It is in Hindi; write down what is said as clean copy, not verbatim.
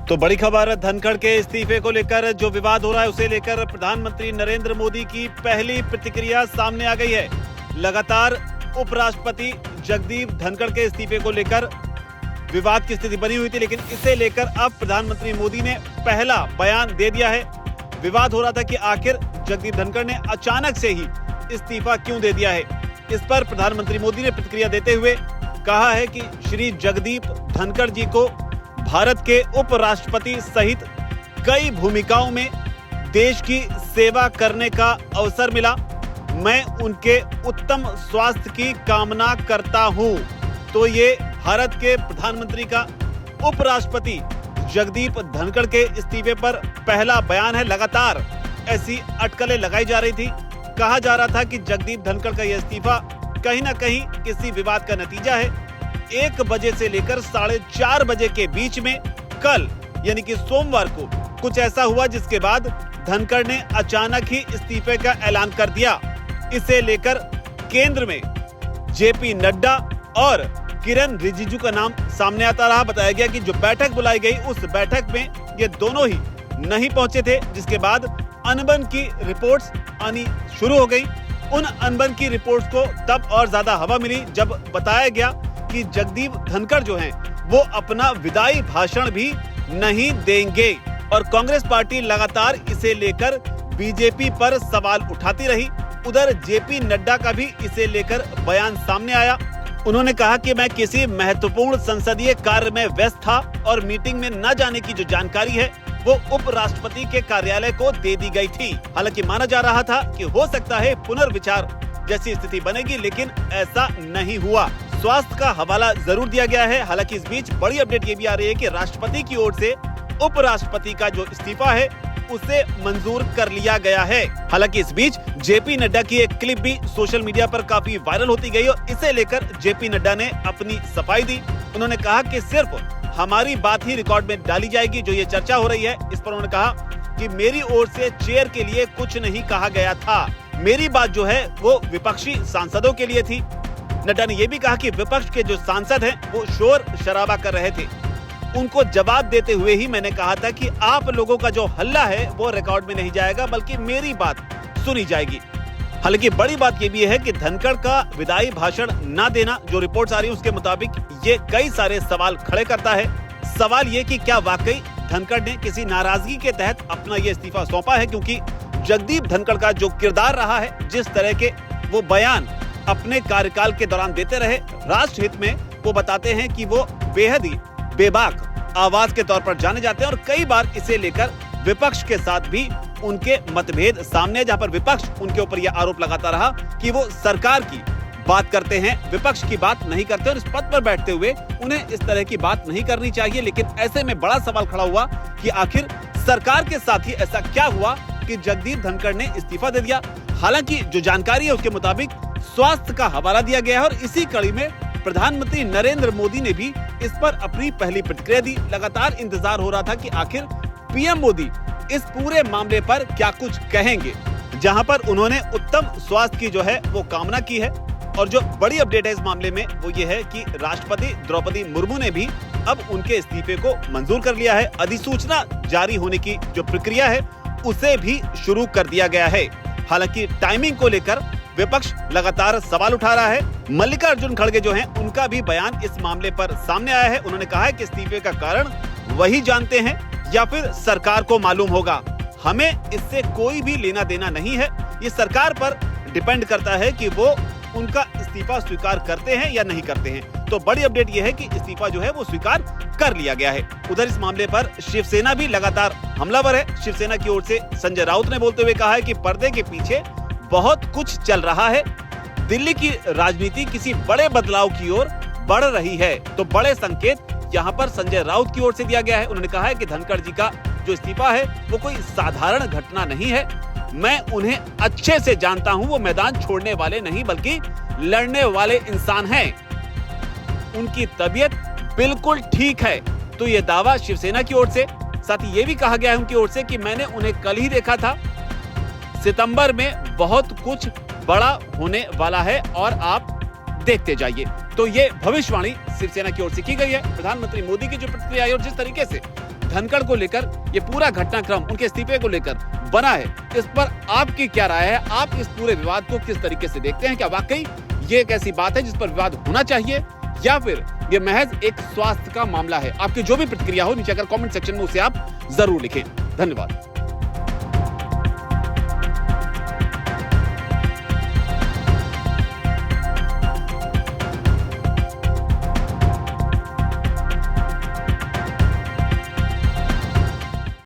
तो बड़ी खबर, धनखड़ के इस्तीफे को लेकर जो विवाद हो रहा है उसे लेकर प्रधानमंत्री नरेंद्र मोदी की पहली प्रतिक्रिया सामने आ गई है। लगातार उपराष्ट्रपति जगदीप धनखड़ के इस्तीफे को लेकर विवाद की स्थिति बनी हुई थी, लेकिन इसे लेकर अब प्रधानमंत्री मोदी ने पहला बयान दे दिया है। विवाद हो रहा था कि आखिर जगदीप धनखड़ ने अचानक से ही इस्तीफा क्यों दे दिया है। इस पर प्रधानमंत्री मोदी ने प्रतिक्रिया देते हुए कहा है कि श्री जगदीप धनखड़ जी को भारत के उपराष्ट्रपति सहित कई भूमिकाओं में देश की सेवा करने का अवसर मिला। मैं उनके उत्तम स्वास्थ्य की कामना करता हूं। तो ये भारत के प्रधानमंत्री का उपराष्ट्रपति जगदीप धनखड़ के इस्तीफे पर पहला बयान है। लगातार ऐसी अटकलें लगाई जा रही थी। कहा जा रहा था कि जगदीप धनखड़ का यह इस्तीफा कहीं ना कहीं किसी विवाद का नतीजा है। 1 बजे से लेकर 4:30 बजे के बीच में कल यानी कि सोमवार को कुछ ऐसा हुआ जिसके बाद धनखड़ ने अचानक ही इस्तीफे का ऐलान कर दिया। इसे लेकर केंद्र में जेपी नड्डा और किरण रिजिजू का नाम सामने आता रहा। बताया गया कि जो बैठक बुलाई गई उस बैठक में ये दोनों ही नहीं पहुंचे थे, जिसके बाद अनबन की रिपोर्ट्स आनी शुरू हो गई। उन अनबन की रिपोर्ट्स को तब और ज्यादा हवा मिली जब बताया गया कि जगदीप धनखड़ जो हैं वो अपना विदाई भाषण भी नहीं देंगे। और कांग्रेस पार्टी लगातार इसे लेकर बीजेपी पर सवाल उठाती रही। उधर जेपी नड्डा का भी इसे लेकर बयान सामने आया। उन्होंने कहा कि मैं किसी महत्वपूर्ण संसदीय कार्य में व्यस्त था और मीटिंग में न जाने की जो जानकारी है वो उपराष्ट्रपति के कार्यालय को दे दी गई थी। हालांकि माना जा रहा था कि हो सकता है पुनर्विचार जैसी स्थिति बनेगी, लेकिन ऐसा नहीं हुआ। स्वास्थ्य का हवाला जरूर दिया गया है। हालांकि इस बीच बड़ी अपडेट ये भी आ रही है कि राष्ट्रपति की ओर से उपराष्ट्रपति का जो इस्तीफा है उसे मंजूर कर लिया गया है। हालांकि इस बीच जेपी नड्डा की एक क्लिप भी सोशल मीडिया पर काफी वायरल होती गई और इसे लेकर जेपी नड्डा ने अपनी सफाई दी। उन्होंने कहा कि सिर्फ हमारी बात ही रिकॉर्ड में डाली जाएगी। जो ये चर्चा हो रही है इस पर उन्होंने कहा कि मेरी ओर से चेयर के लिए कुछ नहीं कहा गया था। मेरी बात जो है वो विपक्षी सांसदों के लिए थी। नड्डा ने यह भी कहा कि विपक्ष के जो सांसद हैं वो शोर शराबा कर रहे थे। उनको जवाब देते हुए ही मैंने कहा था कि आप लोगों का जो हल्ला है वो रिकॉर्ड में नहीं जाएगा, बल्कि मेरी बात सुनी जाएगी। हालांकि बड़ी बात यह भी है कि धनखड़ का विदाई भाषण न देना, जो रिपोर्ट्स आ रही है उसके मुताबिक, ये कई सारे सवाल खड़े करता है। सवाल ये कि क्या वाकई धनखड़ ने किसी नाराजगी के तहत अपना ये इस्तीफा सौंपा है, क्योंकि जगदीप धनखड़ का जो किरदार रहा है, जिस तरह के वो बयान अपने कार्यकाल के दौरान देते रहे राष्ट्र हित में, वो बताते हैं कि वो बेहद ही बेबाक आवाज के तौर पर जाने जाते हैं। और कई बार इसे लेकर विपक्ष के साथ भी उनके मतभेद सामने, जहां पर विपक्ष उनके ऊपर यह आरोप लगाता रहा कि वो सरकार की बात करते हैं, विपक्ष की बात नहीं करते और इस पद पर बैठते हुए उन्हें इस तरह की बात नहीं करनी चाहिए। लेकिन ऐसे में बड़ा सवाल खड़ा हुआ कि आखिर सरकार के साथ ही ऐसा क्या हुआ कि जगदीप धनखड़ ने इस्तीफा दे दिया। हालांकि जो जानकारी है उसके मुताबिक स्वास्थ्य का हवाला दिया गया है और इसी कड़ी में प्रधानमंत्री नरेंद्र मोदी ने भी इस पर अपनी पहली प्रतिक्रिया दी। लगातार इंतजार हो रहा था कि आखिर पीएम मोदी इस पूरे मामले पर क्या कुछ कहेंगे, जहां पर उन्होंने उत्तम स्वास्थ्य की जो है वो कामना की है। और जो बड़ी अपडेट है इस मामले में वो ये है कि राष्ट्रपति द्रौपदी मुर्मू ने भी अब उनके इस्तीफे को मंजूर कर लिया है। अधिसूचना जारी होने की जो प्रक्रिया है उसे भी शुरू कर दिया गया है। हालांकि टाइमिंग को लेकर विपक्ष लगातार सवाल उठा रहा है। मल्लिकार्जुन खड़गे जो हैं उनका भी बयान इस मामले पर सामने आया है। उन्होंने कहा है कि इस्तीफे का कारण वही जानते हैं या फिर सरकार को मालूम होगा। हमें इससे कोई भी लेना देना नहीं है। ये सरकार पर डिपेंड करता है कि वो उनका इस्तीफा स्वीकार करते हैं या नहीं करते हैं। तो बड़ी अपडेट यह है कि इस्तीफा जो है वो स्वीकार कर लिया गया है। उधर इस मामले पर शिवसेना भी लगातार हमलावर है। शिवसेना की ओर से संजय राउत ने बोलते हुए कहा है कि पर्दे के पीछे बहुत कुछ चल रहा है। दिल्ली की राजनीति किसी बड़े बदलाव की ओर बढ़ रही है। तो बड़े संकेत यहाँ पर संजय राउत की ओर से दिया गया है। उन्होंने कहा है कि धनखड़ जी का जो इस्तीफा है वो कोई साधारण घटना नहीं है। मैं उन्हें अच्छे से जानता हूं। वो मैदान छोड़ने वाले नहीं बल्कि लड़ने वाले इंसान हैं। उनकी तबीयत बिल्कुल ठीक है। तो ये दावा शिवसेना की ओर से। साथ ही ये भी कहा गया है उनकी ओर से कि मैंने उन्हें कल ही देखा था। सितंबर में बहुत कुछ बड़ा होने वाला है और आप देखते जाइए। तो ये भविष्यवाणी शिवसेना की ओर से की गई है। प्रधानमंत्री मोदी की जो प्रतिक्रिया आई और जिस तरीके से धनखड़ को लेकर ये पूरा घटनाक्रम उनके इस्तीफे को लेकर बना है, इस पर आपकी क्या राय है? आप इस पूरे विवाद को किस तरीके से देखते हैं? क्या वाकई ये एक ऐसी बात है जिस पर विवाद होना चाहिए या फिर ये महज एक स्वास्थ्य का मामला है? आपकी जो भी प्रतिक्रिया हो नीचे अगर कमेंट सेक्शन में उसे आप जरूर लिखें। धन्यवाद।